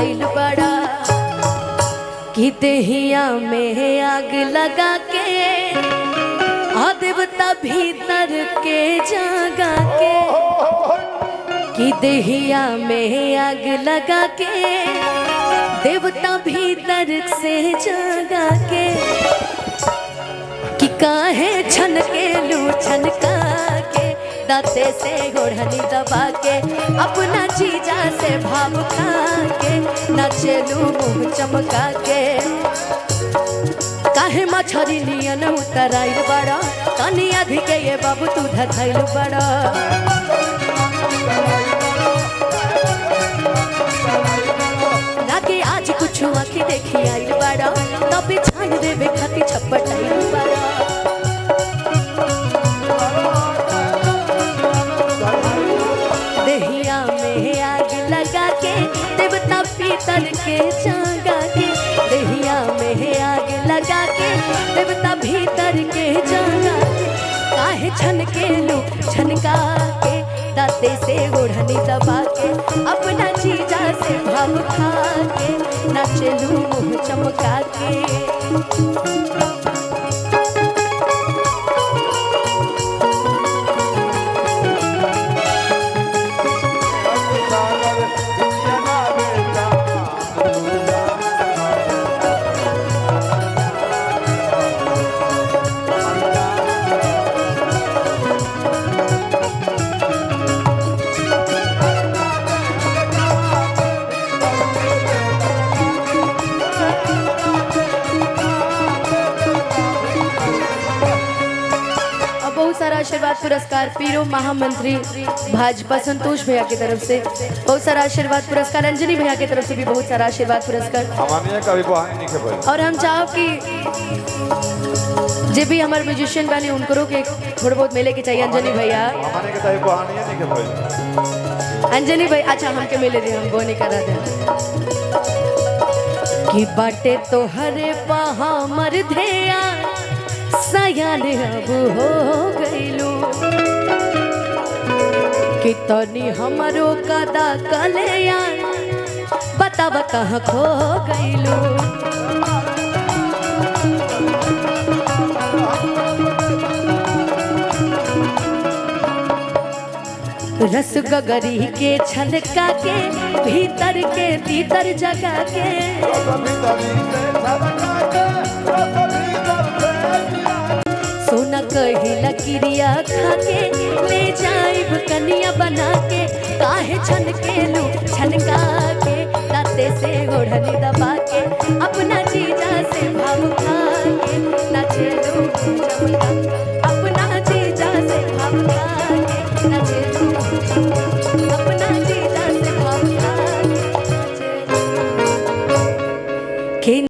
बड़ा कि देहिया में आग लगा के देवता भीतर के जगा के कि देहिया में आग लगा के देवता भीतर से जगा के कि काहे छन के लू छनका के दाते से गोढ़नी दबा के अपना जीजा से भाव खा के नचलू मुँह चमका के काहे मछरी नियन उतराइल बड़ा तनी अधिके ये बाबू तू धधाइल बड़ा लागे आज कुछ आँखी देखी आइल बड़ा तबे छान देवे खाती छपटाइल बड़ा देहिया में आग लगा के देवता पीतल के जगा के देहिया में आग लगा के देवता भीतर के जगा के काहे छन के लू छनका के दाते से ओढ़नी दबा के अपना जीजा से भाव खा के नचलू मुँह चमका के सारा आशीर्वाद पुरस्कार पीरो महामंत्री भाजपा संतोष भैया की तरफ से बहुत सारा आशीर्वाद पुरस्कार अंजनी भैया की तरफ से भी बहुत सारा आशीर्वाद पुरस्कार और हम चाहो कि जे भी हमारे म्यूजिशियन बने उनको के थोड़ा बहुत मिले के चाहिए अंजनी भैया अंजनी भाई अच्छा हमके मिले थे हम वो नहीं करा दे कि बाटे तो हरे पहा मर धेया सयान अब हो गईलू कितनी हमारो कदा कलया बतावा कहाँ खो गईलू रस गगरी के छलका के भीतर के तीतर जगा के सोना कही लकीरिया खा के ले जाइब कनिया बना के काहे छन के लू छनका के दाते से ओढ़नी दबा के अपना जीजा से भाव खा